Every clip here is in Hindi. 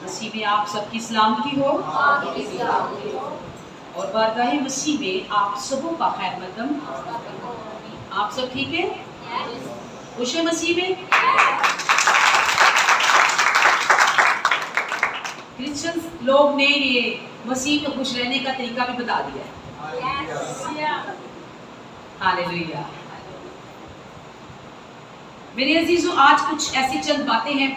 मसीह में आप सबकी सलामती हो और बारगाहे मसीह में आप सबों का खैर मकदम। आप सब ठीक है? खुश है मसीह में? क्रिश्चियन लोग ने ये मसीह में खुश रहने का तरीका भी बता दिया है। हालेलुया। मेरे अजीजों, आज कुछ ऐसी चंद बातें हैं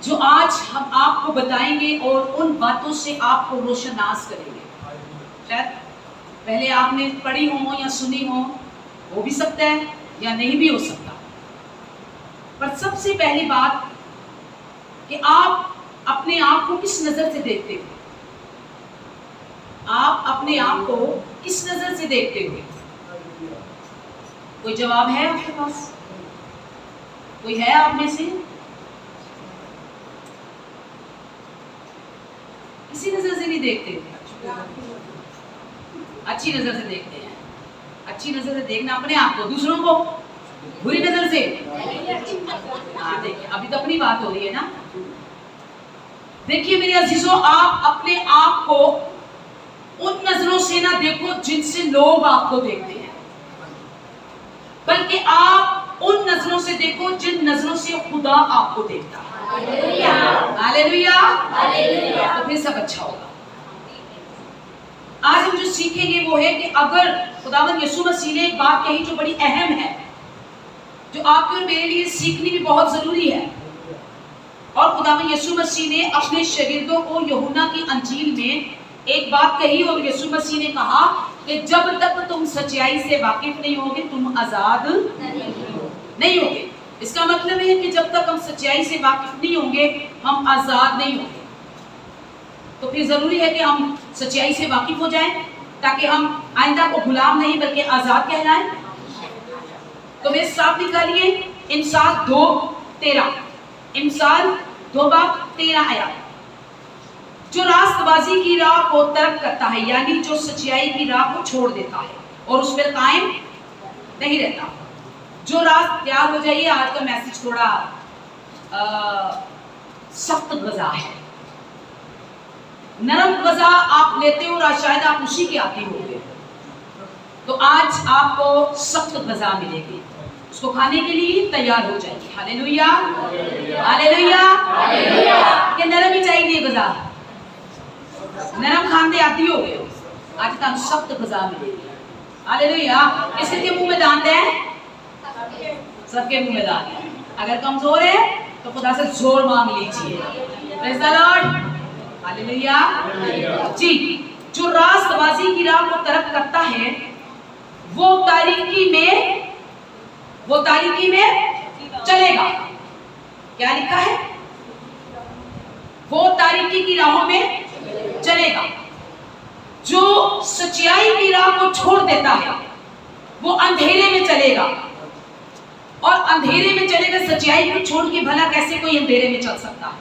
जो आज हम आपको बताएंगे और उन बातों से आपको रोशनास करेंगे। शायद पहले आपने पढ़ी हो या सुनी हो भी सकता है या नहीं भी हो सकता, पर सबसे पहली बात कि आप अपने आप को किस नजर से देखते हो? आप अपने आप को किस नजर से देखते हो? कोई जवाब है आपके पास? कोई है आप में से? किसी नजर से नहीं देखते? अच्छी नजर से देखते हैं। अच्छी नजर से देखना अपने आप को, दूसरों को बुरी नजर से। हाँ, देखिए अभी तो अपनी बात हो रही है ना। देखिए मेरे अजीजों, आप अपने आप को उन नजरों से ना देखो जिनसे लोग आपको देखते हैं, बल्कि आप उन नजरों से देखो जिन नजरों से खुदा आपको देखता है। हालेलुया। तो फिर सब अच्छा होगा। आज हम जो सीखेंगे वो है कि अगर खुदावंद यीशु मसीह ने एक बात कही जो बड़ी अहम है, जो आपके और मेरे लिए सीखनी भी बहुत जरूरी है, और खुदावंद यीशु मसीह ने अपने शागिर्दों को यूहन्ना की अंजील में एक बात कही और यीशु मसीह ने कहा कि जब तक तुम सच्चाई से वाकिफ नहीं होगे तुम आजाद नहीं होगे। इसका मतलब है कि जब तक हम सच्चाई से वाकिफ नहीं होंगे हम आजाद नहीं होंगे। तो फिर जरूरी है कि हम सच्चाई से वाकिफ हो जाएं ताकि हम आइंदा को गुलाम नहीं बल्कि आजाद कहलाएं। तो वे साफ निकालिए इमसाल 2:13, इमसाल 2:13 आयत। जो रास्तबाजी की राह को तर्क करता है, यानी जो सच्चाई की राह को छोड़ देता है और उस पर कायम नहीं रहता। जो रास्त, तैयार हो जाइए, आज का मैसेज थोड़ा सख्त गज़ा है। नरम गज़ा आप लेते हो और शायद आप उसी के आती होंगे, तो आज आपको सख्त गज़ा मिलेगी। उसको खाने के लिए तैयार हो जाइए। Hallelujah, hallelujah. कि नरम ही चाहिए गज़ा, नरम खाने आती हो, आज तक सख्त गज़ा मिलेगी। हालेलुया। किसके मुंह में दांत है? सबके मुंह में दांत है। अगर कमजोर है तो खुदा से जोर मांग लीजिए। Praise the Lord. हालेलुया। जी, जो रास्तबाजी की राह को तर्क करता है वो तारीकी में चलेगा। क्या लिखा है? वो तारीकी की राहों में चलेगा। जो सच्चाई की राह को छोड़ देता है वो अंधेरे में चलेगा, और अंधेरे में चलेगा। सच्चाई को छोड़ के भला कैसे कोई अंधेरे में चल सकता है?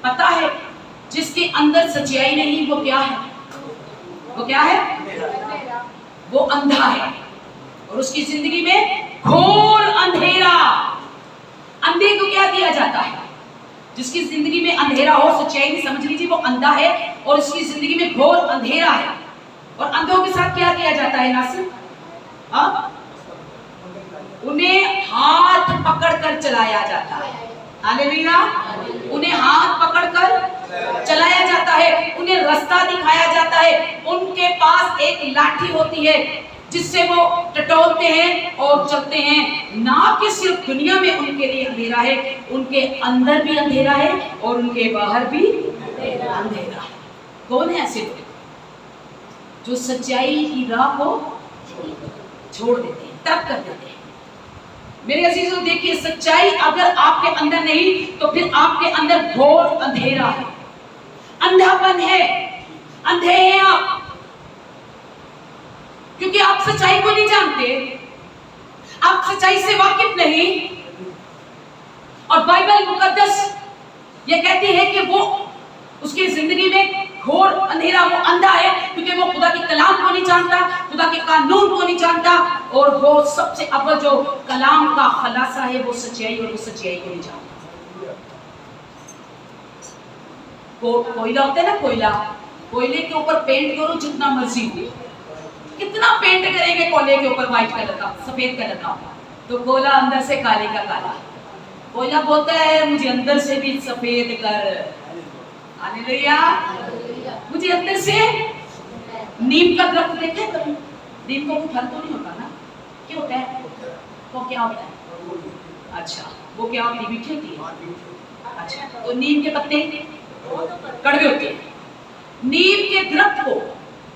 पता है, जिसके अंदर सच्चाई नहीं वो क्या है? वो क्या है? वो अंधा है और उसकी जिंदगी में घोर अंधेरा। अंधे को क्या दिया जाता है? जिसकी जिंदगी में अंधेरा हो, सच्चाई नहीं, समझ लीजिए वो अंधा है और उसकी जिंदगी में घोर अंधेरा है। और अंधों के साथ क्या किया जाता है नासिर? उन्हें हाथ पकड़कर चलाया जाता है। हालेलुया। उन्हें हाथ पकड़कर चलाया जाता है, उन्हें रास्ता दिखाया जाता है। उनके पास एक लाठी होती है जिससे वो टटोलते हैं और चलते हैं। ना कि सिर्फ दुनिया में उनके लिए अंधेरा है, उनके अंदर भी अंधेरा है और उनके बाहर भी अंधेरा है। कौन है ऐसे लोग जो सच्चाई की राह को छोड़ देते हैं, तर्क कर देते हैं? मेरे अजीजों, देखिए, सच्चाई अगर आपके अंदर नहीं तो फिर आपके अंदर घोर अंधेरा है, अंधापन है, अंधे हैं आप, क्योंकि आप सच्चाई को नहीं जानते, आप सच्चाई से वाकिफ नहीं। और बाइबल मुकद्दस ये कहती है कि वो उसकी जिंदगी में घोर अंधेरा, वो अंधा है क्योंकि वो खुदा के कलाम को नहीं जानता, खुदा के कानून को नहीं जानता, और वो सबसे अव्वल जो कलाम का खलासा है वो सच्चाई, और वो सच्चाई को नहीं जानता। कोयला होता है ना, कोयला, कोयले के ऊपर पेंट करो जितना मर्जी हो, कितना पेंट करेंगे कोयले के ऊपर व्हाइट कलर का, सफेद कलर का, तो कोयला अंदर से काले का काला। कोयला बोलता है मुझे अंदर से भी सफेद कर, हालेलुया, मुझे अंदर से। नीम का दरख्त देखे कभी? नीम का फल तो नहीं होता ना, क्या होता है वो, क्या होता है? अच्छा, वो क्या होती है? मीठी होती है। अच्छा, तो नीम के पत्ते कड़वे होते हैं। नीम के दरख्त को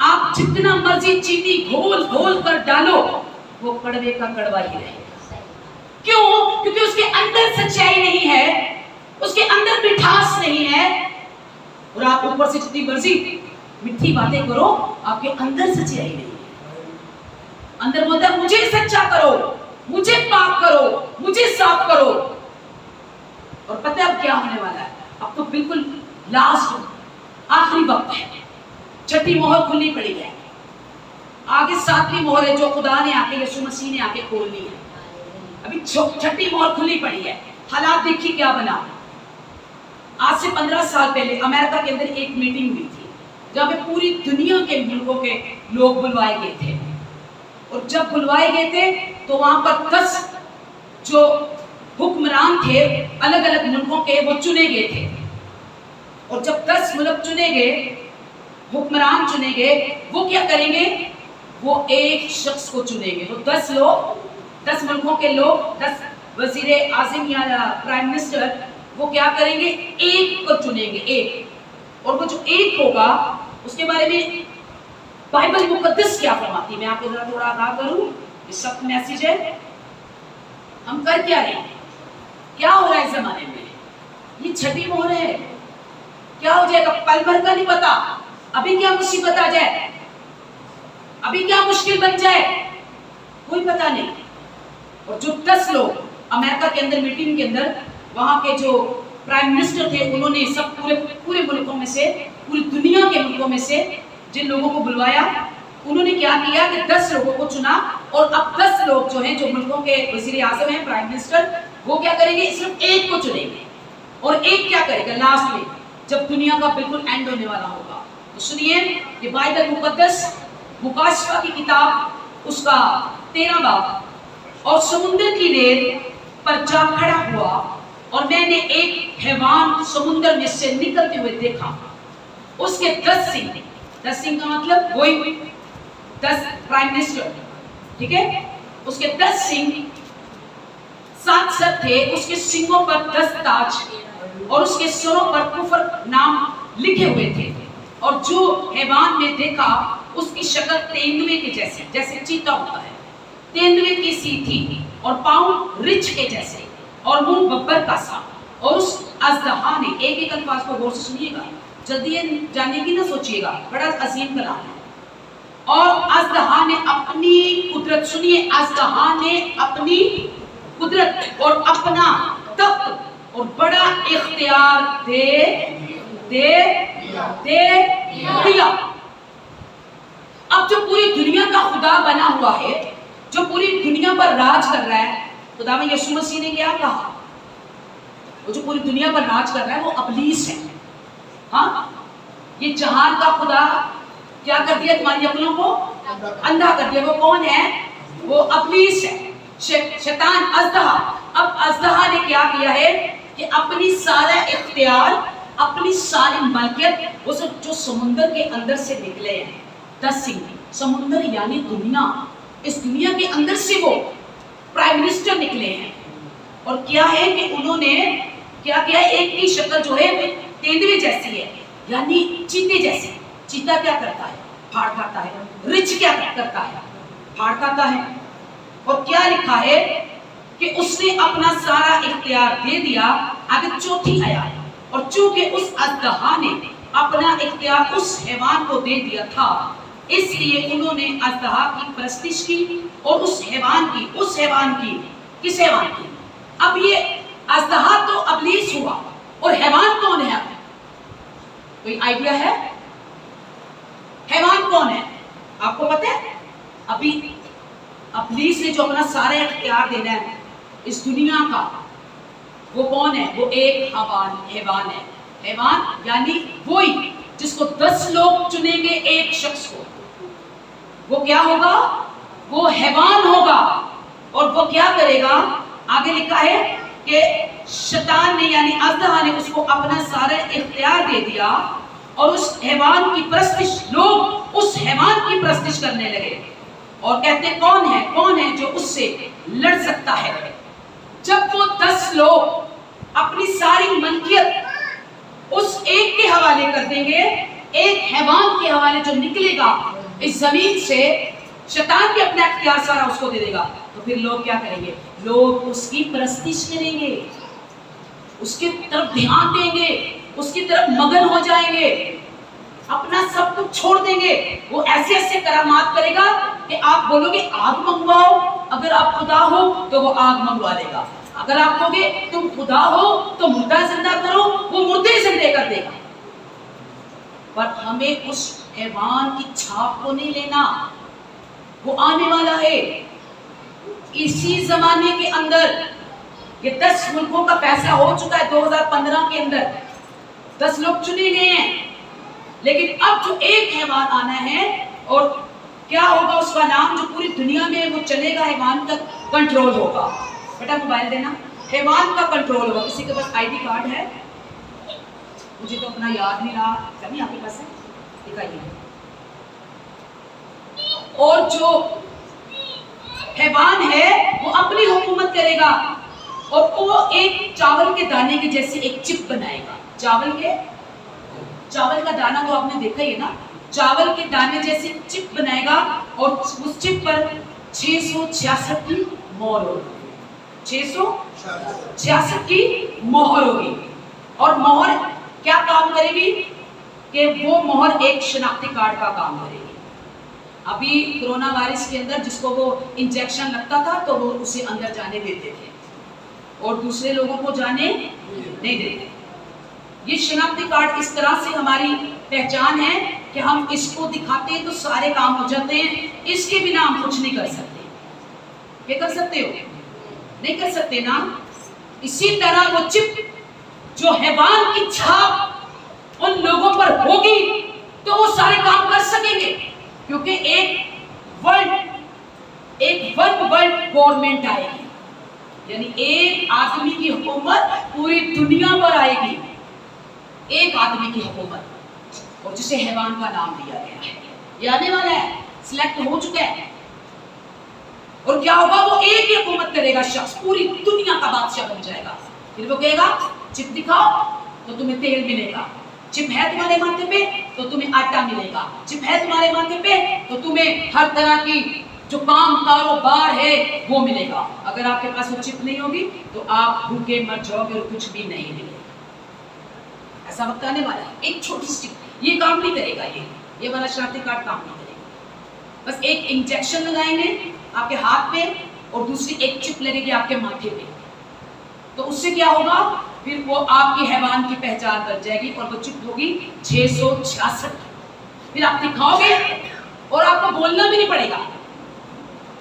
आप जितना मर्जी चीनी घोल घोल कर डालो, वो कड़वे का कड़वा ही रहेगा। क्यों? क्योंकि उसके अंदर सच्चाई नहीं है, उसके अंदर मिठास नहीं है। और आप ऊपर से जितनी मर्जी मीठी बातें करो, आपके अंदर सच्चाई नहीं है। अंदर बोलता है मुझे सच्चा करो, मुझे पाक करो, मुझे साफ करो। और पता है अब क्या होने वाला है? अब तो बिल्कुल लास्ट आखिरी वक्त है, छठी मोहर खुली पड़ी है, आगे सातवीं मोहर है जो खुदा ने आके, यीशु मसीह ने आके खोलनी है। अभी छठी मोहर खुली पड़ी है। हालात देखिए क्या बना। आज से 15 साल पहले अमेरिका के अंदर एक मीटिंग हुई थी, जहाँ पे पूरी दुनिया के मुल्कों के लोग बुलवाए गए थे। और जब बुलवाए गए थे तो वहां पर 10 जो हुक्मरान थे अलग अलग मुल्कों के, वो चुने गए थे। और जब 10 मुल्क चुने गए, हुक्मरान चुने गए, वो क्या करेंगे? वो एक शख्स को चुनेंगे। तो 10 लोग, 10 मुल्कों के लोग, 10 वजीरे आज़म या प्राइम मिनिस्टर, वो क्या करेंगे? एक को चुनेंगे, एक। और वो जो एक होगा उसके बारे में बाइबल मुकद्दस क्या फरमाती है, मैं आपको जरा थोड़ा आगाह करूं। ये सब मैसेज है, हम कर क्या रहे हैं, क्या हो रहा है इस जमाने में। ये छठी मोहर है, क्या हो जाएगा पल भर का नहीं पता। अभी क्या मुसीबत आ जाए, अभी क्या मुश्किल बन जाए, कोई पता नहीं। और जो 10 लोग अमेरिका के अंदर मीटिंग के अंदर, वहां के जो प्राइम मिनिस्टर थे, उन्होंने सब पूरे मुल्कों में से, पूरी दुनिया के मुल्कों में से जिन लोगों को बुलवाया, उन्होंने क्या किया कि 10 लोगों को चुना। और अब 10 लोग जो हैं, जो मुल्कों के वजीर आज़म हैं, प्राइम मिनिस्टर, वो क्या करेंगे? सिर्फ एक को चुनेंगे। और एक क्या करेगा लास्ट में, जब दुनिया का बिल्कुल एंड होने वाला होगा। तो सुनिए, ये बाइबल मुकद्दस मुकाशफा की किताब, उसका 13 बाब। और समुद्र की रेत पर जा खड़ा हुआ, और मैंने एक हैवान समुद्र में से निकलते हुए देखा। उसके 10 सिंग, 10 सिंग का मतलब वही 10 प्राइम मिनिस्टर, ठीक है? उसके 10 सिंग, 7 सर थे, उसके सिंगों पर 10 ताज, और उसके सरों पर कुफर नाम लिखे हुए थे। और जो हैवान में देखा, उसकी शक्ल तेंदुए के जैसे, जैसे चीता होता है, तेंदुए की सी थी, और पांव रिछ के जैसे, और मुंह बब्बर का सा। और उस अज़दहा ने, एक एक अल्फाज को गौर से सुनिएगा, जल्दी जानने की ना सोचिएगा, बड़ा अजीम कलाम है। और अज़दहा ने अपनी कुदरत, सुनिए, अज़दहा ने अपनी कुदरत और अपना तख्त और बड़ा इख्तियार दे दिया। अब जो पूरी दुनिया का खुदा बना हुआ है, जो पूरी दुनिया पर राज कर रहा है, खुदा में यीशु मसीह ने क्या कहा? वो जो पूरी दुनिया पर राज कर रहा है वो अबलीस है। हाँ, ये जहान का खुदा क्या कर दिया? तुम्हारी अक्लों को अंधा कर दिया। वो कौन है? वो अबलीस है, शैतान, अज़दहा। अब अज़दहा ने क्या किया है कि अपनी सारा इख्तियार, अपनी सारी मलकियत, वो जो समुंदर के अंदर से निकले हैं 10 सिंह, समुंदर यानी दुनिया, इस दुनिया के अंदर से वो प्राइम मिनिस्टर निकले हैं। और क्या है कि उन्होंने क्या किया? एक की शक्ल जो है तेंदुए जैसी है, यानी चीते जैसी। चीता क्या करता है? फाड़ खाता है। रिछ क्या करता है? फाड़ खाता है। और क्या लिखा है कि उसने अपना सारा इख्तियार दे दिया। आगे चौथी आया, और चूंकि उस अज़दहा ने अपना इख्तियार उस हैवान को दे दिया था, इसलिए उन्होंने अज़दहा की परस्तिश की और उस हैवान की, किस हैवान की? अब ये अज़दहा तो अबलीस हुआ, और हैवान कौन है? कोई आइडिया है? हैवान कौन है? आपको पता है? अभी अबलीस ने जो अपना सारा इख्तियार देना है इस दुनिया का, वो कौन है? वो एक हैवान है। हैवान यानी वही जिसको 10 लोग चुनेंगे एक शख्स को, वो क्या होगा? वो हैवान होगा। और वो क्या करेगा? आगे लिखा है कि शैतान ने यानी अज़दहा ने उसको अपना सारा इख्तियार दे दिया और उस हैवान की परस्तिश, लोग उस हैवान की परस्तिश करने लगे और कहते कौन है जो उससे लड़ सकता है। जब वो 10 लोग अपनी सारी मलकियत उस एक के हवाले कर देंगे, एक हैवान के हवाले जो निकलेगा इस जमीन से, शैतान भी अपना इख्तियार सारा उसको दे देगा, तो फिर लोग क्या करेंगे? लोग उसकी परस्तिश करेंगे, उसकी तरफ ध्यान देंगे, उसकी तरफ मगन हो जाएंगे, अपना सब कुछ छोड़ देंगे। वो ऐसे ऐसे करामात करेगा कि आप बोलोगे आग मंगवाओ, अगर आप खुदा हो तो वो आग मंगवा लेगा। अगर आप कहोगे तुम खुदा हो तो मुर्दा जिंदा करो, वो मुर्दे जिंदे कर देगा। पर हमें उस हैवान की छाप को नहीं लेना, वो आने वाला है। इसी जमाने के अंदर ये 10 मुल्कों का फैसला हो चुका है 2015 के अंदर, 10 लोग चुने गए हैं, लेकिन अब जो एक हैवान आना है और क्या होगा उसका नाम, जो पूरी दुनिया में वो चलेगा, हैवान का कंट्रोल होगा। बेटा मोबाइल देना, हैवान का कंट्रोल होगा। किसी के पास आईडी कार्ड है? मुझे तो अपना याद नहीं रहा, कभी आपके पास है? दिखाइए। और जो हैवान है वो अपनी हुकूमत करेगा और वो एक चावल के दाने के जैसे एक चिप बनाएगा। चावल का दाना तो आपने देखा ही है ना, चावल के दाने जैसे चिप बनाएगा और उस चिप पर 666 की मोहर होगी, 666 की मोहर होगी। और मोहर क्या काम करेगी? कि वो मोहर एक शनाख्ती कार्ड का काम करेगी। अभी कोरोना वायरस के अंदर जिसको वो इंजेक्शन लगता था तो वो उसे अंदर जाने देते थे और दूसरे लोगों को जाने नहीं देते। ये शनाख्ती कार्ड इस तरह से हमारी पहचान है कि हम इसको दिखाते हैं तो सारे काम हो जाते हैं, इसके बिना हम कुछ नहीं कर सकते। क्या कर सकते हो? नहीं कर सकते ना। इसी तरह वो चिप जो हैवान की छाप उन लोगों पर होगी तो वो सारे काम कर सकेंगे, क्योंकि एक वन वर्ल्ड गवर्नमेंट आएगी, यानी एक आदमी की हुकूमत पूरी दुनिया पर आएगी, एक आदमी की हुकूमत, और जिसे हैवान का नाम दिया गया है। ये आने वाला है, सिलेक्ट हो चुका है। और क्या होगा? वो एक ही हुकूमत करेगा शख्स, पूरी दुनिया का बादशाह बन जाएगा। फिर वो कहेगा चिप दिखाओ तो तुम्हें तेल मिलेगा, चिप है तुम्हारे माथे पे तो तुम्हें आटा मिलेगा, चिप है तुम्हारे माथे पे तो तुम्हें हर तरह की जो काम कारोबार है वो मिलेगा। अगर आपके पास वो चिप नहीं होगी तो आप भूखे मर जाओगे और कुछ भी नहीं मिलेगा। ऐसा वक्त आने वाला है। एक छोटी सी चिप ये काम नहीं करेगा, ये वाला शनाख्ती कार्ड काम नहीं करेगा। बस एक इंजेक्शन लगाएंगे आपके हाथ पे और दूसरी एक चिप लगेगी आपके माथे पे, तो उससे क्या होगा? फिर वो आपकी हैवान की पहचान कर जाएगी और वो चिप होगी 666। फिर आप दिखाओगे और आपको बोलना भी नहीं पड़ेगा,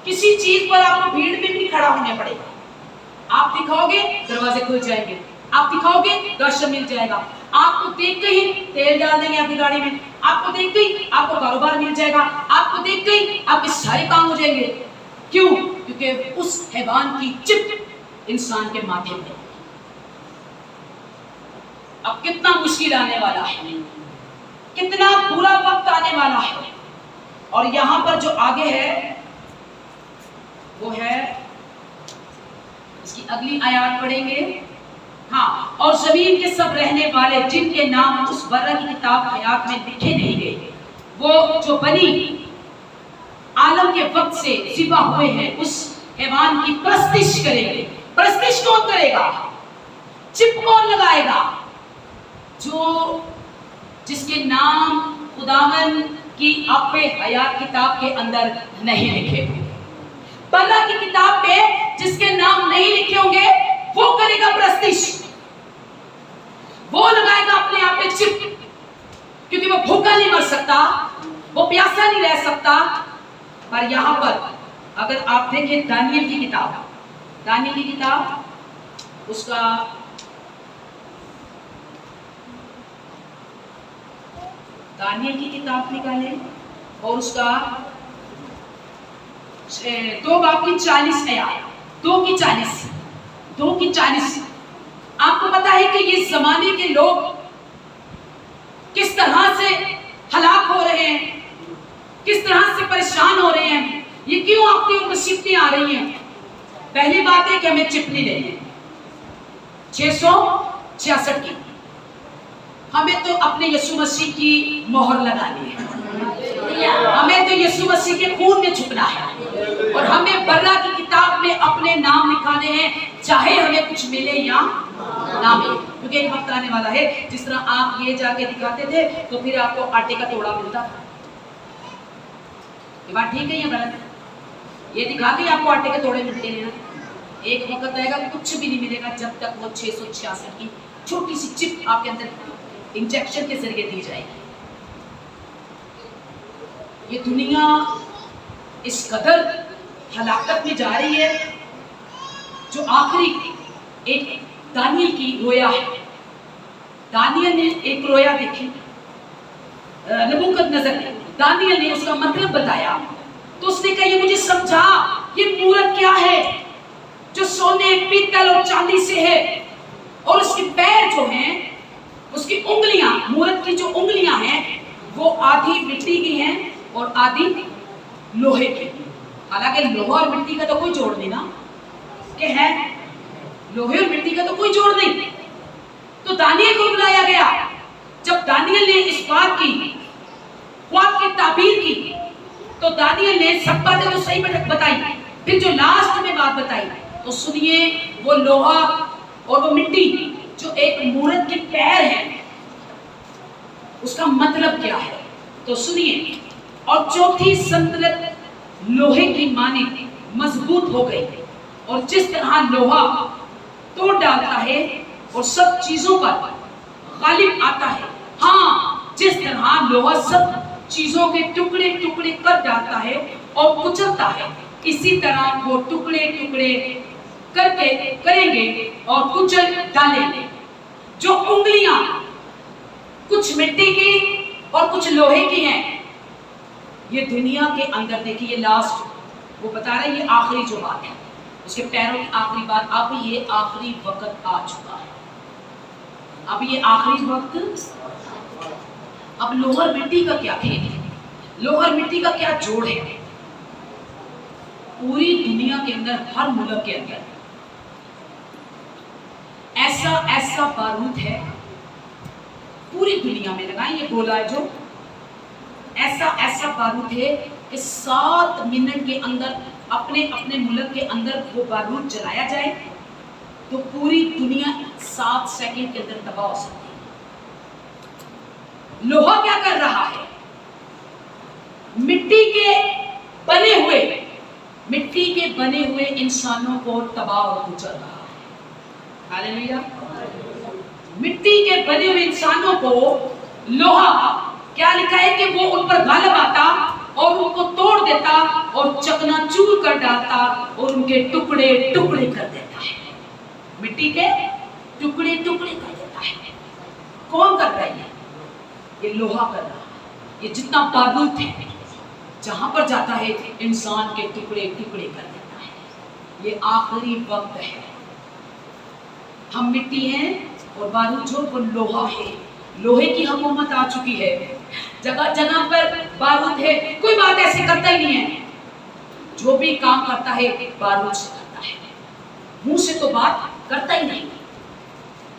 किसी चीज पर आपको भीड़ में भी नहीं खड़ा होना पड़ेगा। आप दिखाओगे दरवाजे खुल जाएंगे, आप दिखाओगे राशन मिल जाएगा, आपको देख के ही तेल डाल देंगे आपकी गाड़ी में, आपको देख के ही आपको कारोबार मिल जाएगा, आपको देख के ही आपके सारे काम हो जाएंगे। क्यों? क्योंकि उस हैवान की चिप इंसान के माथे पे। अब कितना मुश्किल आने वाला है, कितना बुरा वक्त आने वाला है। और यहां पर जो आगे है वो है, इसकी अगली आयत पढ़ेंगे। हाँ, और जमीन के सब रहने वाले जिनके नाम उस बर्रा की किताब हयात में लिखे नहीं गए, वो जो बनी आलम के वक्त से सिवा हुए हैं, उस हैवान की परस्तिश करेंगे। परस्तिश कौन करेगा? चिप कौन लगाएगा? जिसके नाम खुदावन की अपने हयात किताब के अंदर नहीं लिखे हुए। बर्रा की किताब पे जिसके नाम नहीं लिखे होंगे वो करेगा परस्तिश, वो लगाएगा अपने आप पे चिप, क्योंकि वो भूखा नहीं मर सकता, वो प्यासा नहीं रह सकता। पर यहां पर अगर आप देखें दानियल की किताब उसका दानियल की किताब निकालें और उसका 2 बाब की 40 आयत, 2 की 40। आपको पता है कि ये जमाने के लोग किस तरह से हलाक हो रहे हैं, किस तरह से परेशान हो रहे हैं, ये क्यों आपके ऊपर मुसीबतें आ रही हैं। पहली बात है कि हमें चिप नहीं लेनी 666 की, हमें तो अपने यीशु मसीह की मोहर लगानी है, हमें तो यीशु मसीह के खून में छुपना है और हमें बर्रा की किताब में अपने नाम लिखाने हैं, चाहे हमें कुछ मिले या ना मिले। क्योंकि एक वक्त आने वाला है जिस तरह आप ये जाके दिखाते थे तो फिर आपको आटे का तोड़ा मिलता था। ये बात ठीक है या गलत है? ये दिखा के आपको आटे के तोड़े मिलते हैं ना, एक वक्त आएगा कुछ भी नहीं मिलेगा जब तक वो 666 की छोटी सी चिप आपके अंदर इंजेक्शन के जरिए दी जाएगी। ये दुनिया इस कदर हलाकत में जा रही है, जो आखिरी एक दानियल की रोया है। दानियल ने एक रोया देखी, नबूकदनेस्सर ने, दानियल ने उसका मतलब बताया तो उसने कहा ये मुझे समझा, ये मूरत क्या है जो सोने पीतल और चांदी से है, और उसके पैर जो हैं, उसकी उंगलियां, मूरत की जो उंगलियां हैं वो आधी मिट्टी की हैं और आधी लोहे की। हालांकि लोहा और मिट्टी का तो कोई जोड़ नहीं ना, कि है लोहे और मिट्टी का तो कोई जोड़ नहीं। तो दानियल को बुलाया गया। जब दानियल ने इस बात की ख्वाब की ताबीर की तो दानियल ने सब बातें तो सही बताई, फिर जो लास्ट में बात बताई तो सुनिए, वो लोहा और वो मिट्टी जो एक मूरत के पैर है उसका मतलब क्या है, तो सुनिए। और चौथी संतलत लोहे की माने मजबूत हो गई, और जिस तरह लोहा तोड़ डालता है और सब चीजों पर गालिब आता है, हाँ, जिस तरह लोहा सब चीजों के टुकड़े टुकड़े कर डालता है और कुचलता है, इसी तरह वो टुकड़े टुकड़े करके करेंगे और कुचल डालेंगे। जो उंगलियां कुछ मिट्टी की और कुछ लोहे की हैं, ये दुनिया के अंदर देखिए, ये लास्ट वो बता रहा है, ये आखिरी जो बात है, उसके पैरों की आखिरी बात। अब ये आखिरी वक्त आ चुका है, अब ये आखिरी वक्त। अब लोहर मिट्टी का क्या खेल है, लोहर मिट्टी का क्या जोड़ है। पूरी दुनिया के अंदर, हर मुल्क के अंदर ऐसा ऐसा बारूद है, पूरी दुनिया में लगाएं ये गोला है जो, ऐसा ऐसा बारूद है कि 7 मिनट के अंदर अपने अपने मुल्क के अंदर वो बारूद जलाया जाए तो पूरी दुनिया 7 सेकंड के अंदर तबाह हो सकती है। लोहा क्या कर रहा है, मिट्टी के बने हुए इंसानों को तबाह और कुचल रहा है। हालेलुया। मिट्टी के बने हुए इंसानों को लोहा क्या लिखा है कि वो उन पर गालिब आता और उनको तोड़ देता और चकनाचूर कर डालता और उनके टुकड़े टुकड़े कर देता है, मिट्टी के टुकड़े टुकड़े कर देता है। कौन कर रहा है ये लोहा कर रहा है। ये जितना बारूद है जहां पर जाता है इंसान के टुकड़े टुकड़े कर देता है। ये आखिरी वक्त है, हम मिट्टी हैं और बारूद जो वो लोहा है, लोहे की हुकूमत आ चुकी है, जगह जगह पर बारूद है। कोई बात ऐसे करता ही नहीं है, जो भी काम करता है बारूद से करता है, मुंह से तो बात करता ही नहीं।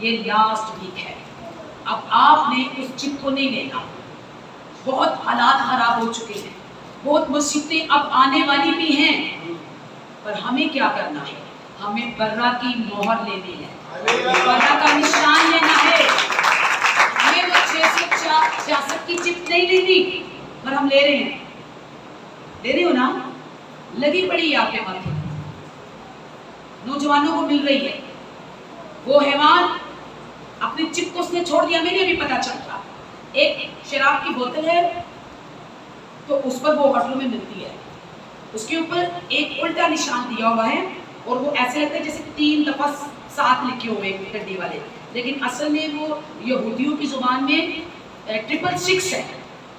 ये लास्ट वीक है, अब आपने उस चिप को नहीं लेना। बहुत हालात खराब हो चुके हैं, बहुत मुसीबतें अब आने वाली भी हैं, पर हमें क्या करना है, हमें बर्रा की मोहर लेनी है, बर्रा का निशान लेना है। हमें वो 666 की चिप नहीं लेनी, पर हम ले रहे हैं, ले रहे हो ना, लगी पड़ी है आपके माथे, नौजवानों को मिल रही है। वो हैवान अपनी चिप को उसने छोड़ दिया, मैंने भी पता चलता। एक शराब की बोतल है तो उस पर वो होटलों में मिलती है, उसके ऊपर एक उल्टा निशान दिया हुआ है और वो ऐसे लगता है जैसे 3 दफा 7 लिखे हुए गड्डी वाले, लेकिन असल में वो यहूदियों की जुबान में 666 है।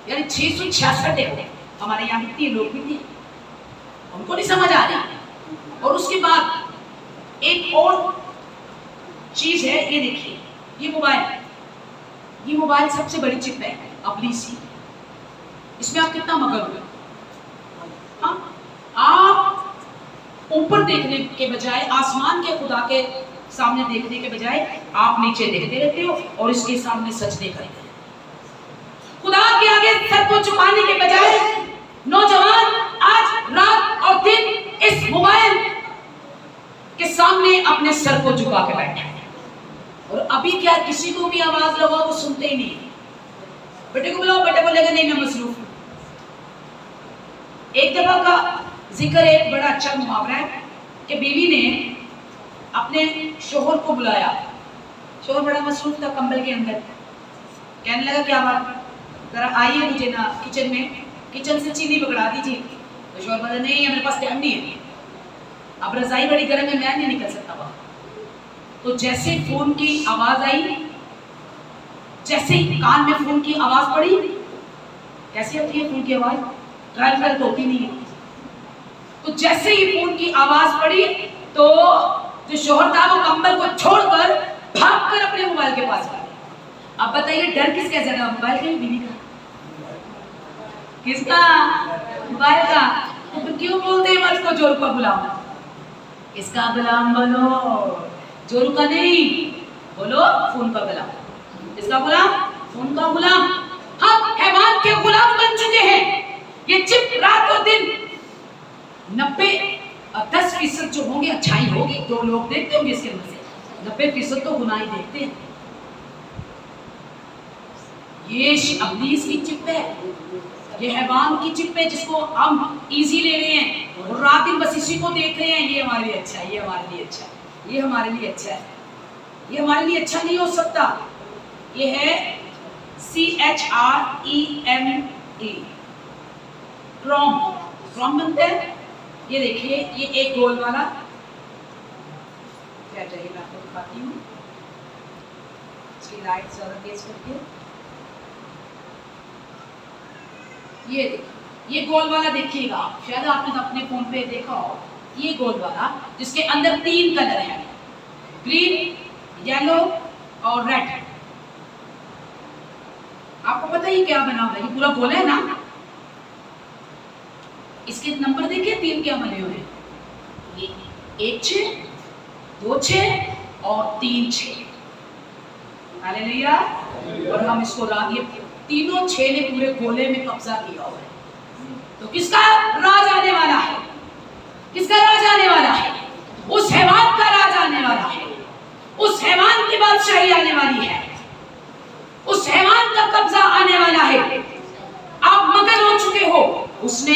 यानी 666 है। हमारे यहाँ कितने लोग भी थे, उनको नहीं समझ आ रही। और उसके बाद एक और चीज है, ये देखिए, ये मोबाइल सबसे बड़ी चिप है अपनी सी। इसमें आप कितना मगन हुए, आप ऊपर देखने के बजाय, आसमान के खुदा के सामने देखने के बजाय आप नीचे देखते रहते हो और इसके सामने सजदे करते हैं। खुदा के आगे सर को झुकाने के बजाय नौजवान आज रात और दिन इस मोबाइल के सामने अपने सर को झुका के बैठे हैं। और अभी क्या, किसी को भी आवाज लगाओ वो सुनते ही नहीं। बेटे को बुलाओ, बेटे बोलेगा नहीं मैं मसरूफ हूं। एक दफा का जिक्र, एक बड़ा अच्छा मुहावरा है कि बीवी ने अपने शोहर को बुलाया। शोहर बड़ा मसरूफ था कंबल के अंदर। कहने लगा क्या बात, जरा आइए मुझे ना किचन में, किचन से चीनी पकड़ा दीजिए। तो शोहर बोला नहीं मेरे पास टाइम नहीं है, अब रजाई बड़ी गर्म है, मैं नहीं निकल सकता वहां। तो जैसे फोन की आवाज आई, जैसे ही कान में फोन की आवाज पड़ी, कैसी आती है फोन की आवाज, ड्राइव कर तो होती नहीं है। तो जैसे ही फोन की आवाज पड़ी तो जो शोहर था वो कंबल को छोड़कर भागकर अपने मोबाइल के पास गया। अब बताइए डर किसका ज्यादा, मोबाइल का या बीवी का? किसका? मोबाइल का। तो क्यों बोलते हैं मर्द को जोरू का गुलाम? इसका गुलाम बोलो, जोरू का नहीं, बोलो फोन का गुलाम। इसका गुलाम, फोन का गुलाम। हम हैवान के गुलाम बन चुके हैं। ये चिप रात और दिन 10% जो होंगे अच्छाई होगी, तो लोग देखते होंगे इसके अंदर से 90% तो गुनाह ही देखते हैं। ये इब्लीस की चिप है, ये हैवान की चिप है जिसको हम इजी ले रहे हैं और रात दिन बस इसी को देख रहे हैं। ये हमारे लिए अच्छा है, ये हमारे लिए अच्छा है, ये हमारे लिए अच्छा है। ये हमारे लिए अच्छा नहीं हो सकता। ये है CHREME, क्रोम। क्रोम बनता है, ये देखिए, ये एक गोल वाला, क्या चाहिए मैं आपको दिखाती हूँ, इसकी लाइट ज्यादा तेज करके। ये देखिए, ये गोल वाला देखिएगा, शायद आपने अपने फोन पे देखा हो। ये गोल वाला जिसके अंदर 3 कलर है, ग्रीन, येलो और रेड। आपको पता है ये क्या बना हुआ है? ये पूरा गोल है ना। इसके नंबर देखिए 3 क्या बने हुए हैं, ये 1 6, 2 6 और 3 6। हालेलुया। और हम इसको ये तीनों 6 ने पूरे गोले में कब्जा किया हुआ है। तो किसका राज आने वाला है? किसका राज आने वाला है? उस हैवान का राज आने वाला है। उस हैवान की बादशाही आने वाली है। उस हैवान का कब्जा आने वाला है। आप मगन हो चुके हो, उसने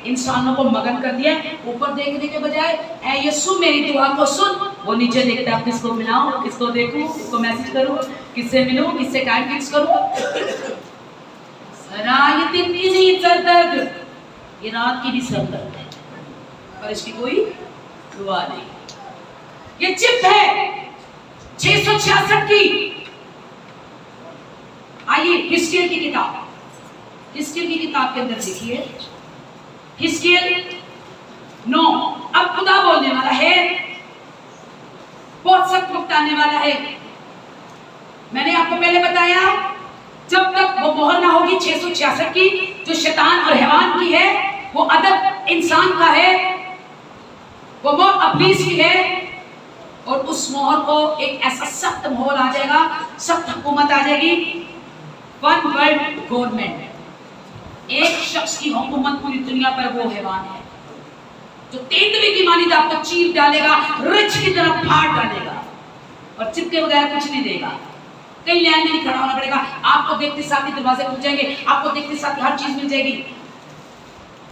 इंसानों को मगन कर दिया। ऊपर देखने के बजाय ऐ यीशु मेरी दुआ को सुन, वो नीचे देखता है किसको मिलाऊं, किसको देखूं, किसको मैसेज करूं, किससे मिलूं, किससे टाइम फिक्स करूं। ये दिन की नहीं सरदर्द, ये रात की भी सरदर्द है, पर इसकी कोई दुआ नहीं। ये चिप है 666 की। आइए हिस्कियल की किताब, हिस्कियल की किताब के अंदर देखिए, हिस्कियल 9। अब खुदा बोलने वाला है, बहुत सख्त वक्त आने वाला है। मैंने आपको पहले बताया, जब तक वो मोहर ना होगी 666 की, जो शैतान और हैवान की है, वो अदब इंसान का है, वो मोहर इब्लीस की है। और उस मोहर को एक ऐसा सख्त मोहर आ जाएगा, सख्त हुकूमत आ जाएगी, वन वर्ल्ड गवर्नमेंट, एक शख्स की हुकूमत पूरी दुनिया पर। वो हैवान है जो तेंदुए की मानी आपको चीर डालेगा, रिछ की तरफ फाड़ डालेगा और चिपके वगैरह कुछ नहीं देगा। कहीं लाइन में खड़ा होना पड़ेगा, आपको देखते साथ ही दरवाजे खुल जाएंगे, आपको देखते साथ हर चीज मिल जाएगी।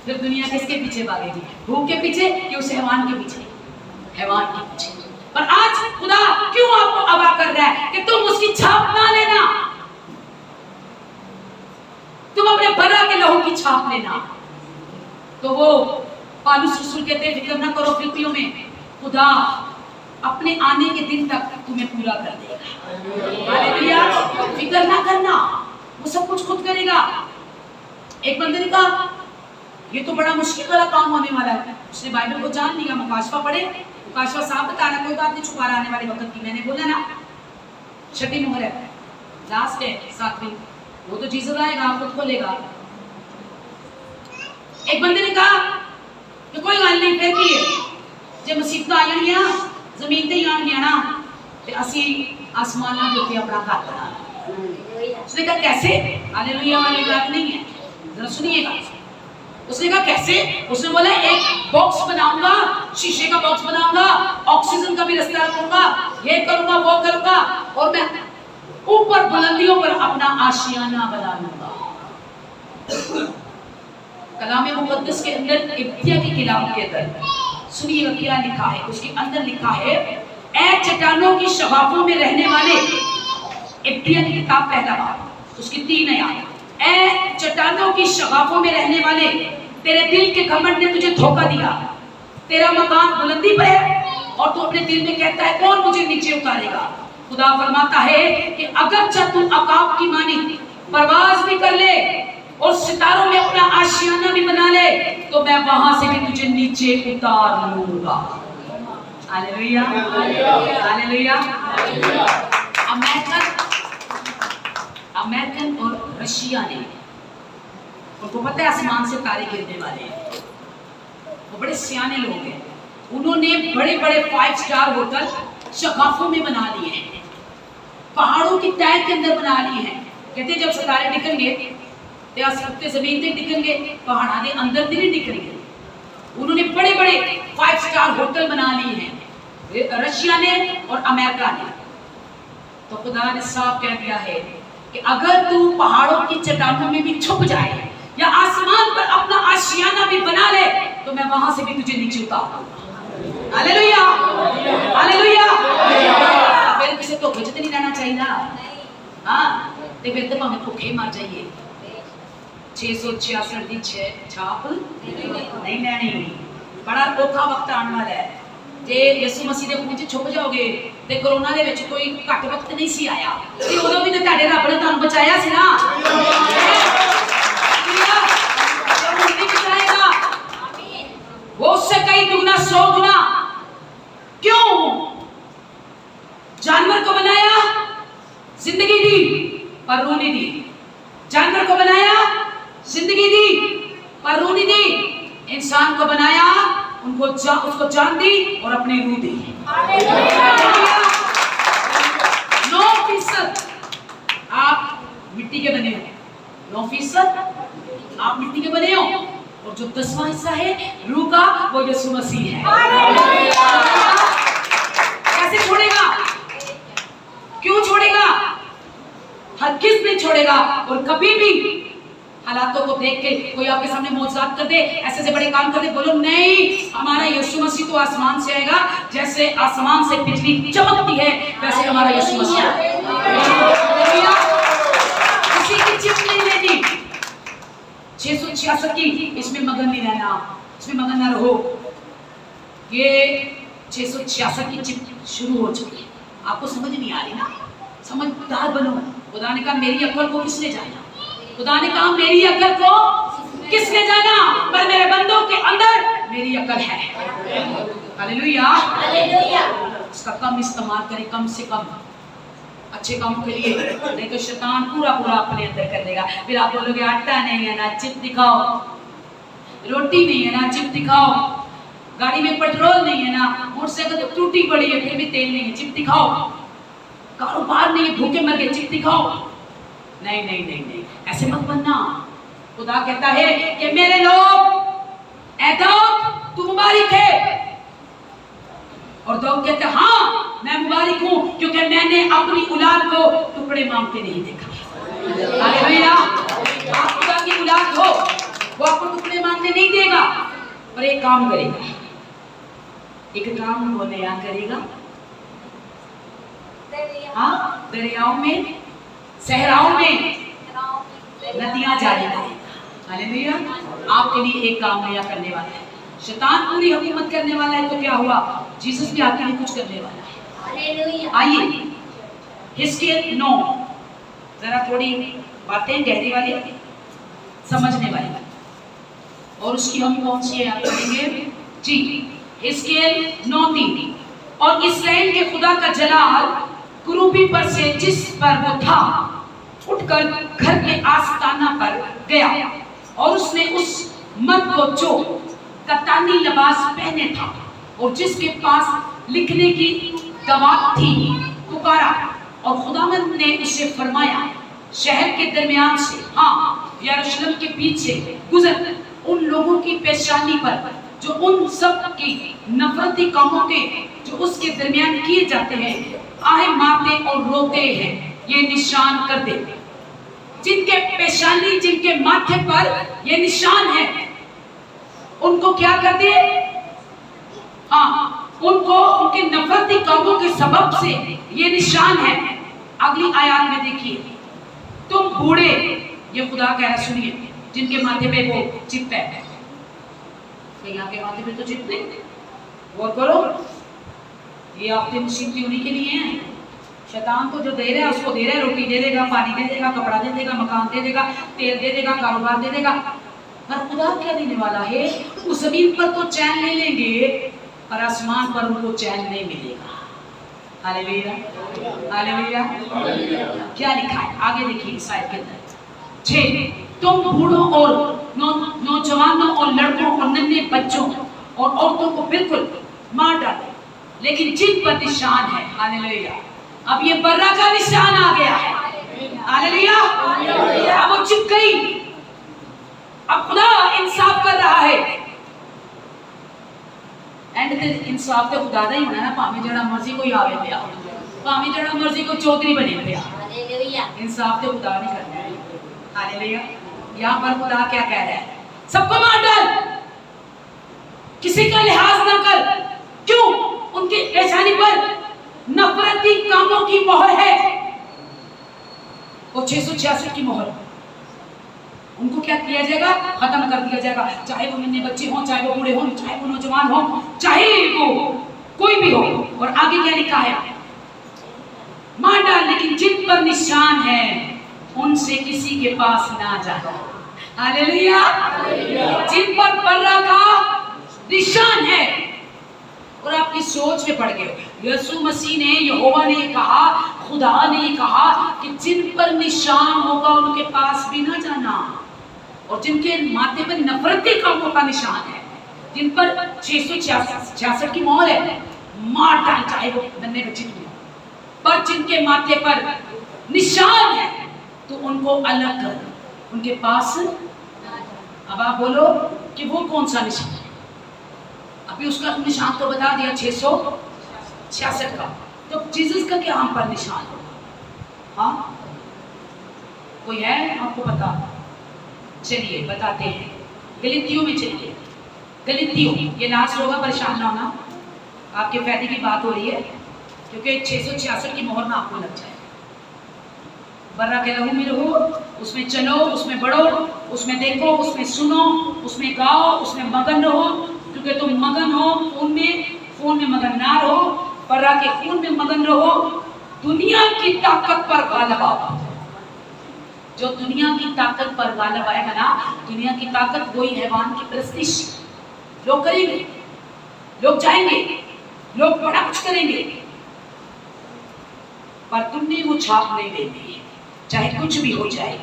फिर दुनिया किसके पीछे भागेगी? भूख के पीछे कि उस हैवान के पीछे? हैवान के पीछे। पर आज खुदा क्यों आपको आगाह कर रहा है कि तुम उसकी छाप ना लेना, तुम अपने बरा के लहू की छाप लेना। तो वो पौलुस रसूल कहते हैं, फिक्र ना करो फिलिपियों में, खुदा अपने आने के दिन तक तुम्हें पूरा कर देगा। हालेलुया। फिक्र ना करना, वो सब कुछ खुद करेगा। एक बंदे ने कहा ये तो बड़ा मुश्किल वाला काम होने वाला है। उसने बाइबल को जान लिया, मुकाशवा पढ़े, मुकाशवा साफ बता रहा, कोई बात नहीं, छुपा आने वाले वक्त की। मैंने बोला ना छठी मोहर है, लास्ट है, 7वीं, वो तो जीसस आएगा, खुद खोलेगा। एक बंदे ने कहा कि कोई गल नहीं, फिर की जे मुसीबत आ जानियां जमीन ते ही आनियां ना, ते असी आसमानां दे उत्ते अपना घर बनाना। उसने कहा कैसे? हालेलुया वाली बात नहीं है, जरा सुनिएगा। उसने कहा कैसे? उसने बोला एक बॉक्स बनाऊंगा, शीशे का बॉक्स बनाऊंगा, ऑक्सीजन का भी रास्ता रखूंगा, ये करूंगा वो करूंगा, और मैं ऊपर बुलंदियों पर अपना आशियाना बना लूंगा। कलाम मुकद्दस के अंदर इब्तिया की किताब के अंदर सुनिएगा क्या लिखा है। उसके अंदर लिखा है, ए चट्टानों की शगाफों में रहने वाले, इब्तिया की किताब पहला बाब उसकी 3 आयत, ए चट्टानों की शगाफों में रहने वाले, तेरे दिल के घमंड ने तुझे धोखा दिया, तेरा मकान बुलंदी पर है और तू अपने दिल में कहता है कौन मुझे नीचे उतारेगा। खुदा फरमाता है कि अगर तू अकाब की मानी परवाज भी कर ले और सितारों में अपना आशियाना भी बना ले, तो मैं वहां से भी तुझे नीचे उतार लूंगा। Hallelujah, hallelujah. अमेरिकन और रशिया ने, उनको पता है आसमान से तारे गिरने वाले हैं, वो बड़े सियाने लोग हैं, उन्होंने बड़े बड़े 5 स्टार होटल शगाफों में बना लिए हैं, पहाड़ों की तह के अंदर बना लिए हैं। कहते जब सितारे निकलेंगे ते आसमान जमीन पे निकलेंगे, पहाड़ों के अंदर से नहीं निकलेंगे। उन्होंने बड़े बड़े 5 स्टार होटल बना लिए हैं, रशिया ने और अमेरिका ने। तो खुदा ने साफ कह दिया है कि अगर तू पहाड़ों की चट्टानों में भी छुप जाए या आसमान पर अपना आशियाना भी बना ले, तो मैं वहां से भी तुझे नीचे उतार दूंगा। Hallelujah, hallelujah. फिर किसी तो भुजत नहीं रहना चाहिए ना, हाँ, ते फिर तो भावें भुखे मर जाइए। 666 दी छाप नहीं लैनी, बड़ा औखा वक्त आने वाला है। जे यसु मसीह दे खून च छुप जाओगे ते कोरोना दे विच कोई घट वक्त नहीं सी आया, ते उदों भी ते तुहाडे रब ने तुहानू बचाया सी ना। वो उससे कई दुगना 100 गुना। क्यों? जानवर को बनाया, जिंदगी दी पर रूह नहीं दी। जानवर को बनाया, जिंदगी दी पर रूह नहीं दी। इंसान को बनाया, उसको जान दी और अपनी रूह दी। 9% आप मिट्टी के बने हो, 9% आप मिट्टी के बने हो, और जो 10वां हिस्सा है रूह का, वो यीशु मसीह है। कैसे छोड़ेगा? क्यों छोड़ेगा? हर किस नहीं छोड़ेगा। और कभी भी हालातों को देख के कोई आपके सामने मौजूद कर दे, ऐसे से बड़े काम कर दे, बोलो नहीं, हमारा यीशु मसीह तो आसमान से आएगा। जैसे आसमान से बिजली चमकती है, वैसे हमारा यीशु मसीह किसी की चिप नहीं लेनी। 666 की इसमें मगन नहीं रहना, इसमें मगन ना रहो। ये 666 की चिप शुरू हो चुकी है, आपको समझ नहीं आ रही ना? समझदार बनो। खुदा ने कहा मेरी अक्ल को किसने जाना? खुदा ने कहा मेरी अक्ल को किसने जाना? पर मेरे बंदों के अंदर मेरी अक्ल है। Hallelujah, hallelujah. उसका कम इस्तेमाल करें, कम से कम अच्छे कामों के लिए, नहीं तो शैतान पूरा पूरा अपने अंदर कर देगा। फिर आप बोलोगे आटा नहीं है ना चिप दिखाओ, रोटी नहीं है ना चिप दिखाओ, गाड़ी में पेट्रोल नहीं है ना, मोटरसाइकिल तो टूटी पड़ी है फिर भी तेल नहीं है, चिप दिखाओ, कारोबार नहीं है भूखे मर गए, चिप दिखाओ। नहीं नहीं नहीं नहीं, ऐसे मत बनना। खुदा कहता है कि मेरे लोग ऐदाद तू मुबारक है, और दाऊद कहते हैं हाँ मैं मुबारक हूं क्योंकि मैंने अपनी औलाद को टुकड़े मांगते नहीं देखा। हालेलुया। आप खुदा की औलाद हो, वो आपको टुकड़े मांगते नहीं देगा, पर एक काम करेगा, एक काम वो नया करेगा। हाँ, दरियाओं में, सहराओं में नदियां जारी करेगा। हालेलुया। आपके लिए एक काम नया करने वाला है। शैतान पूरी हुकूमत करने वाला है, तो क्या हुआ? जीसस भी आपके लिए कुछ करने वाला है। हालेलुया। आइए हिजकिय्याह 9, जरा थोड़ी बातें गहरी वाली, समझने वाली। और उसकी हम कौन सी आयत पढ़ेंगे जी? हिजकिय्याह 9:3। और इस्राएल के खुदा का जलाल कुरूबी पर से जिस पर वो था उठकर घर के आस्ताना पर गया, और उसने उस मर्द को जो कतानी लिबास पहने था और जिसके पास लिखने की दवात थी पुकारा, और खुदावंद ने उसे फरमाया, शहर के दरमियान से, हाँ यरूशलेम के बीच से गुजर, उन लोगों की पेशानी पर जो उन सब की नफरती कामों के जो उसके दरमियान किए जाते हैं आहे मारते और रोते हैं, ये निशान कर दे। जिनके पेशानी, जिनके माथे पर ये निशान है, उनको क्या कर दे? हाँ, उनको उनके नफरती कामों के सबब से ये निशान है। अगली आयत में देखिए, तुम बूढ़े, ये खुदा कह रहा, सुनिए, जिनके माथे पे वो चिप है, यहाँ के माथे पे तो चिप नहीं, गौर करो, ये आपके मुसीबत उन्हीं के लिए हैं। शैतान को जो दे रहा है उसको दे रहा है, रोटी दे देगा, पानी दे देगा, कपड़ा दे देगा, मकान दे देगा, तेल दे देगा, कारोबार दे देगा, पर खुदा क्या देने वाला है? उस जमीन पर तो चैन ले लेंगे पर आसमान पर उनको चैन नहीं मिलेगा। Hallelujah, hallelujah. क्या लिखा है आगे देखिए इस आयत के अंदर 6, तुम बूढ़ों और नौजवानों और लड़कों और नन्हे बच्चों और औरतों को बिल्कुल मार डालो, लेकिन जिन पर निशान है, हालेलुया, अब ये बर्रा का निशान आ गया है, हालेलुया, अब वो चिप गई, अब खुदा इंसाफ कर रहा है। एंड ते इंसाफ तो खुदा दा ही होना ना, भाਵੇਂ जड़ा मर्जी कोई आवे पिया, भाਵੇਂ जड़ा मर्जी कोई चौधरी बने पिया, हालेलुया, इंसाफ तो खुदा नहीं करना है। हालेलुया। यहाँ पर खुदा क्या कह रहा है? सबको मार डाल, किसी का लिहाज ना कर। क्यों? उनकी पेशानी पर नफरती कामों की मोहर है, वो 666 की मोहर। उनको क्या किया जाएगा? खत्म कर दिया जाएगा, चाहे वो नन्हे बच्चे हों, चाहे वो बूढ़े हों, चाहे वो नौजवान हों, चाहे वो कोई भी हो। और आगे क्या लिखा है? मार डाल, लेकिन जिन पर निशान है उनसे किसी के पास ना जाना। हालेलुया। जिन पर बर्रा का निशान है, और आपकी सोच में पड़ गए, यीशु मसीह ने, यहोवा ने कहा, खुदा ने कहा कि जिन पर निशान होगा उनके पास भी ना जाना, और जिनके माथे पर नफरती कामों का निशान है, जिन पर 666 की मोहर है, मार डाल, चाहे वो नन्हे बच्चे की, पर जिनके माथे पर निशान है तो उनको अलग कर, उनके पास। अब आप बोलो कि वो कौन सा निशान है? अभी उसका निशान तो बता दिया 666 का, तो जीसस का क्या हम पर निशान होगा? हाँ, कोई है आपको पता? चलिए बताते हैं, गलीतियों में चलिए, गलीतियों, ये लास्ट होगा, परेशान ना होना, आपके फायदे की बात हो रही है, क्योंकि 666 की मोहर ना आपको लग जाए। बर्रा के लहू में रहो, उसमें चलो, उसमें बढ़ो, उसमें देखो, उसमें सुनो, उसमें गाओ, उसमें मगन रहो, क्योंकि तुम मगन हो खून में मगन ना रहो, बर्रा के खून में मगन रहो। दुनिया की ताकत पर गालिब आओ। जो दुनिया की ताकत पर गालिब आएगा ना, दुनिया की ताकत वही हैवान की परस्तिश लोग करेंगे, लोग जाएंगे, लोग बड़ा कुछ करेंगे, पर तुमने वो छाप नहीं देनी, चाहे कुछ भी हो जाए,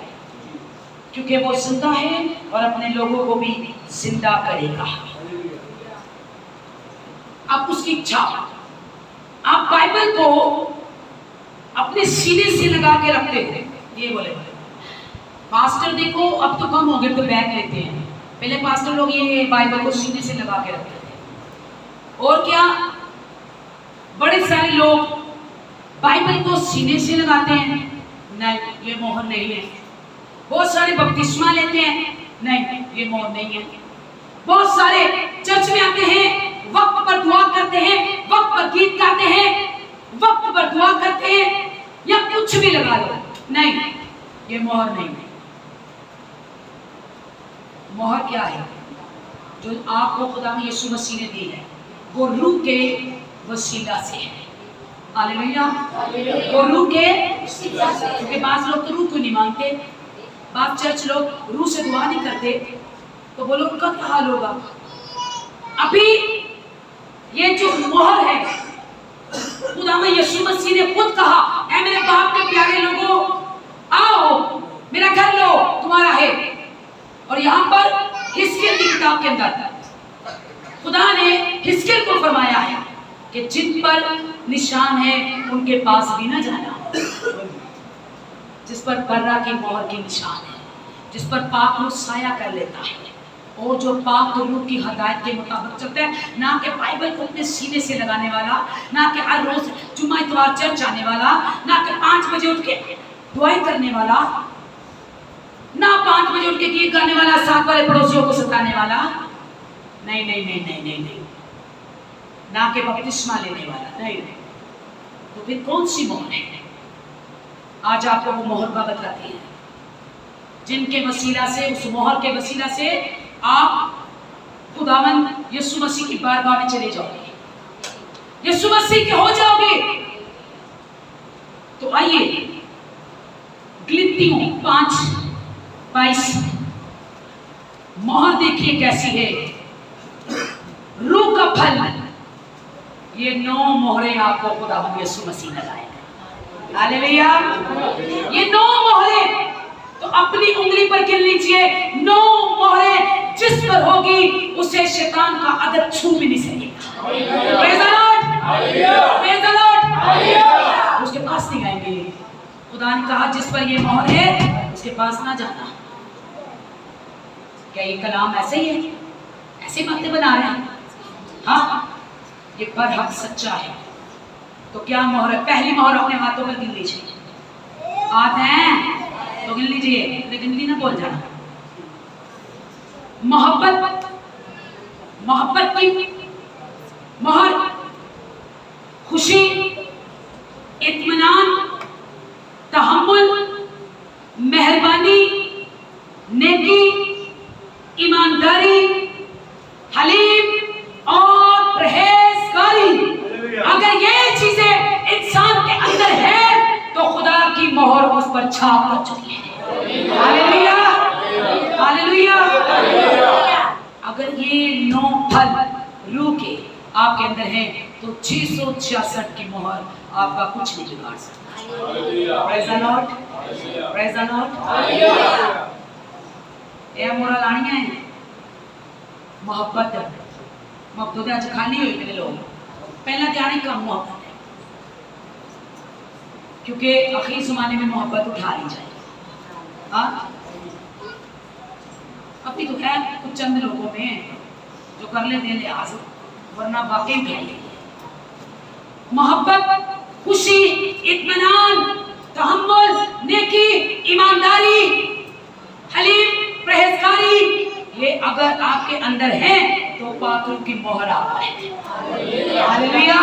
क्योंकि वो जिंदा है और अपने लोगों को भी जिंदा करेगा। आप उसकी इच्छा, आप बाइबल को अपने सीने से लगा के रखते हो। ये बोले पास्टर देखो अब तो कम हो गए, तो बैग लेते हैं, पहले पास्टर लोग ये बाइबल को सीने से लगा के रखते थे। और क्या, बड़े सारे लोग बाइबल को सीने से लगाते हैं, नहीं ये मोहर नहीं है। बहुत सारे बपतिस्मा लेते हैं, नहीं ये मोहर नहीं है। बहुत सारे चर्च में आते हैं, वक्त पर दुआ करते हैं, वक्त पर गीत गाते हैं, वक्त पर दुआ करते हैं, या कुछ भी लगा लो, नहीं ये मोहर नहीं है। मोहर क्या है? जो आपको खुदा में यीशु मसीह ने दी है, वो रूह के वसीला से है। हालेलुया। वो रूह के, क्योंकि बात लोग तो रूह को नहीं मांगते, बाप चर्च लोग रूह से दुआ नहीं करते तो वो लोग का क्या हाल होगा? अभी ये जो मोहर है, खुदावंद यीशु मसीह ने खुद कहा, ऐ मेरे बाप के प्यारे लोगों, आओ मेरा घर लो, तुम्हारा है। और यहाँ पर हिस्कियल की किताब के अंदर खुदा ने हिस्कियल को फरमाया है कि जिन पर निशान है उनके पास भी ना जाना। जिस पर बर्रा की मोहर के निशान है, जिस पर पाक रूह साया कर लेता है, और जो पाक रूह की हदायत के मुताबिक चलता है, ना कि बाइबल को अपने सीने से लगाने वाला, ना कि हर रोज जुम्मा इतवार चर्च आने वाला, ना कि 5 बजे उठ के दुआएं करने वाला, ना 5 बजे उठ के गीत गाने वाला, साथ वाले पड़ोसियों को सताने वाला, नहीं नहीं नहीं नहीं नहीं नहीं, ना कि बपतिस्मा लेने वाला, नहीं। तो फिर कौन सी मोहर है? आज आपको वो मोहर का बताती है, जिनके वसीला से, उस मोहर के वसीला से आप खुदावंद यीशु मसीह की बारगाह में चले जाओगे, यीशु मसीह के हो जाओगे। तो आइए गलातियों 5:22 मोहर देखिए कैसी है, रूह का फल। ये 9 मोहरें आपको खुदावंद यीशु मसीह लगाएगा। हालेलुया। ये 9 मोहरें तो अपनी उंगली पर गिन लीजिए, 9 मोहरें जिस पर होगी उसे शैतान का अदर छू भी नहीं सकेगा। Praise the Lord, praise the Lord. उसके पास नहीं आएंगे। खुदा ने कहा जिस पर ये मोहर है उसके पास ना जाना। क्या ये कलाम ऐसे ही है? ऐसी बातें बना रहे हैं? हाँ, ये बरहक सच्चा है। तो क्या मोहर है? पहली मोहर अपने हाथों पर गिन लीजिए। हाथ हैं तो गिन लीजिए, गिनती ना बोल जाना। मोहब्बत, मोहब्बत की मोहर, खुशी, इत्मीनान, तहम्मुल, मेहरबानी, नेकी, ईमानदारी, हलीम और परहेजगारी। अगर ये चीजें इंसान के अंदर है तो खुदा की मोहर उस पर छाप कर चुकी है। Hallelujah, hallelujah. अगर ये 9 फल रूह के आपके अंदर हैं तो 666 की मोहर आपका कुछ नहीं बिगाड़ सकता। Praise the Lord, praise the Lord. ये मोहर लानी है मोहब्बत। मोहब्बत आज खाली हुई मेरे लोग, पहला ध्यान ही कम मोहब्बत है, क्योंकि आखिरी ज़माने में मोहब्बत उठा ली जाए। हाँ, अभी तो खैर कुछ चंद लोगों में जो कर लेते हैं लिहाज, वरना वाकई उठाई। मोहब्बत, खुशी, इत्मीनान, तहम्मुल, नेकी, ईमानदारी, हलीम, परहेजगारी, ये अगर आपके अंदर है तो पाक रूह की मोहर आप है। हालेलुया।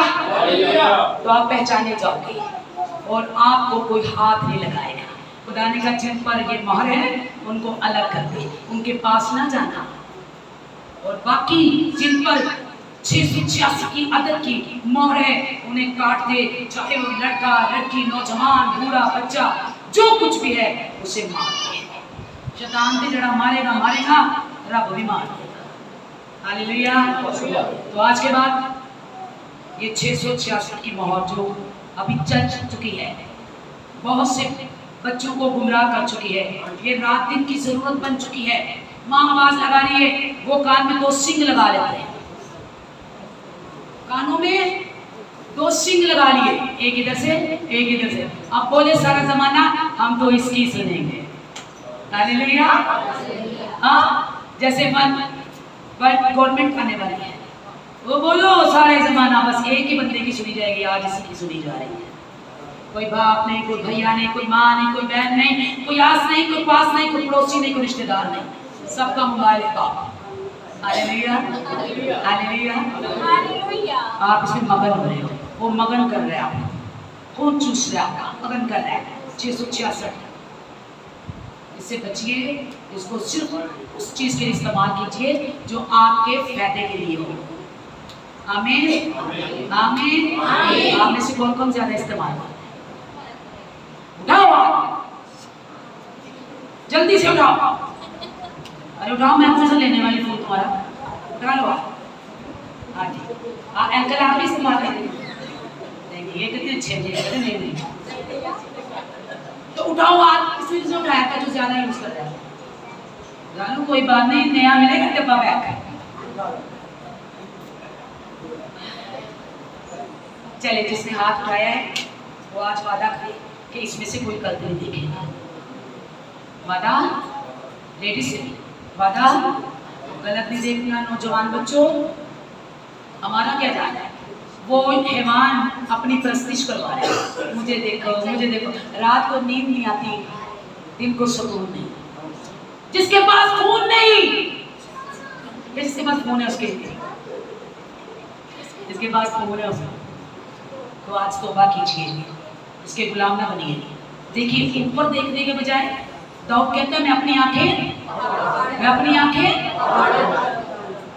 तो आप पहचाने जाओगे और आपको कोई हाथ नहीं लगाएगा। खुदा ने कहा जिन पर ये मोहर है उनको अलग कर दे, उनके पास ना जाना। और बाकी जिन पर 686 की अदद की मोहर है उन्हें काट दे, चाहे वो लड़का, लड़की, नौजवान, बूढ़ा, बच्चा, जो कुछ भी है उसे मार दे। शैतान से जड़ा मारेगा मारेगा, रब भी मार देगा। हालेलुया। तो आज के बाद ये 666 की मोहर जो अभी चल चुकी है, बहुत से बच्चों को गुमराह कर चुकी है, ये रात दिन की जरूरत बन चुकी है। माँ आवाज लगा रही है, वो कान में 2 सिंग लगा लेते हैं, कानों में 2 सिंग लगा लिए, एक इधर से एक इधर से। अब बोले सारा जमाना हम तो इसकी सुनेंगे। हालेलुया। हाँ, जैसे गवर्नमेंट आने वाली है, वो बोलो सारा जमाना बस एक ही बंदे की सुनी जाएगी, आज इसी की सुनी जा रही है। कोई बाप नहीं, कोई भैया नहीं, कोई माँ नहीं, कोई बहन नहीं, कोई आस नहीं, कोई पास नहीं, कोई पड़ोसी नहीं, कोई रिश्तेदार नहीं, सबका मोबाइल का। Hallelujah, hallelujah. आप इसमें मगन हो रहे हो, वो मगन कर रहे हैं, आप खून चूस रहे हैं, आपका मगन कर रहे हैं। 666 इससे बचिए, इसको सिर्फ उस चीज के लिए इस्तेमाल कीजिए जो आपके फायदे के लिए हो। आमीन, आमीन। आप में से कौन कौन ज्यादा इस्तेमाल करते हैं? जल्दी से उठाओ। अरे उठाओ, मैं कौन सा लेने वाली फोन तुम्हारा, उठा लो। हाँ जी, अंकल आप भी इस्तेमाल करें। नहीं ये कितने अच्छे हैं। नहीं तो उठाओ आप, किसी से उठाया था जो ज्यादा यूज कर रहा है। जानू कोई बात नहीं, नया मिलेगा डब्बा पैक। चले, जिसने हाथ उठाया है वो आज वादा करे कि इसमें से कोई गलती नहीं दिखेगा। वादा, लेडीज से वादा, गलत नहीं देखना। नौजवान बच्चों, हमारा क्या जाना है, वो हैवान अपनी प्रस्तिश करवा रहे हैं। मुझे देखो, मुझे देखो। रात को नींद नहीं आती, दिन को सुकून नहीं। जिसके पास खून नहीं, जिसके पास खून है उसके, जिसके पास खून है उसके, तो आज तौबा कीजिए, इसके गुलाम ना बनिए। देखिए, ऊपर देखने के बजाय दाऊद कहता है मैं अपनी आंखें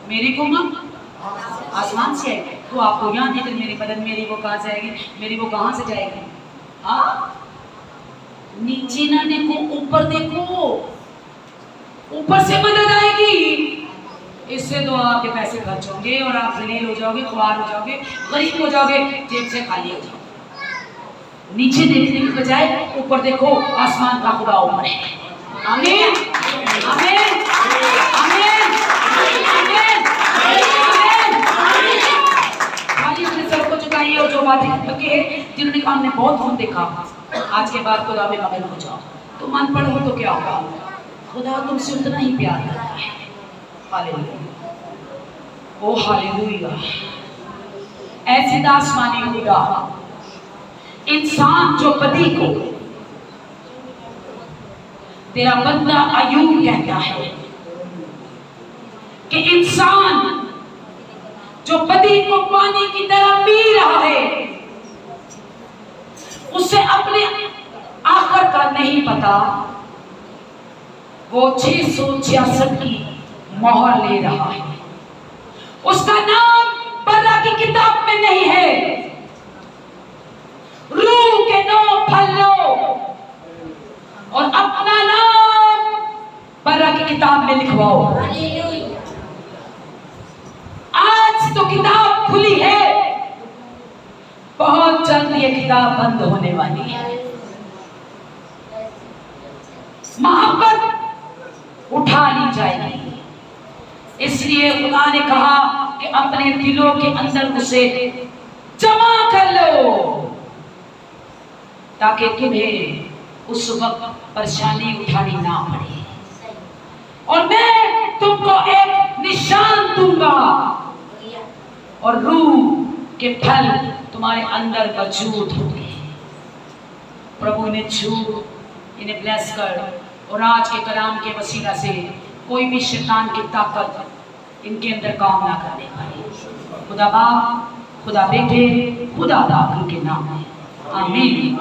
मेरी को आसमान से आएगी, तो आपको यहाँ देकर मेरी बदन मेरी वो कहाँ से आएगी, मेरी वो कहाँ से जाएगी। हाँ, नीचे ना देखो, ऊपर देखो, ऊपर से मदद आएगी। इससे तो आपके पैसे खर्च होंगे और आप जलील हो जाओगे, ख्वार हो जाओगे, गरीब हो जाओगे, जेब से खाली हो जाओगे। नीचे देखने के बजाय ऊपर देखो, आसमान का खुदा ऊपर है। आमीन, आमीन, आमीन, आमीन, आमीन। खाली अपने सर को झुकाइए और जो बातें लगे जिन्होंने कहा हमने बहुत फोन देखा, आज के बाद खुदा में मगन हो जाओ। तो मन पढ़ हो तो क्या होगा, खुदा तुमसे उतना ही प्यार करता है। हालेलुया, ओ हालेलुया। ऐसे आसमानी खुदा इंसान जो पति को, तेरा बंदा अयूब कहता है कि इंसान जो पति को पानी की तरह पी रहा है, उसे अपने आखिर का नहीं पता। वो 666 की मोहर ले रहा है, उसका नाम बर्रा की किताब में नहीं है। रूह के 9 फल लो और अपना नाम बर्रा की किताब में लिखवाओ। आज तो किताब खुली है, बहुत जल्द ये किताब बंद होने वाली है। मोहब्बत उठा ली जाएगी, इसलिए खुदा ने कहा कि अपने दिलों के अंदर उसे जमा कर लो, ताकि तुम्हें उस वक्त परेशानी उठानी ना पड़े। और मैं तुमको एक निशान दूंगा और रूह के फल तुम्हारे अंदर मौजूद होंगे। प्रभु ने छू, इन्हें ब्लेस कर, और आज के कलाम के वसीला से कोई भी शैतान की ताकत इनके अंदर काम ना करने पाए। खुदा बाप, खुदा बेटे, खुदा दाखिल के नाम में आमीन।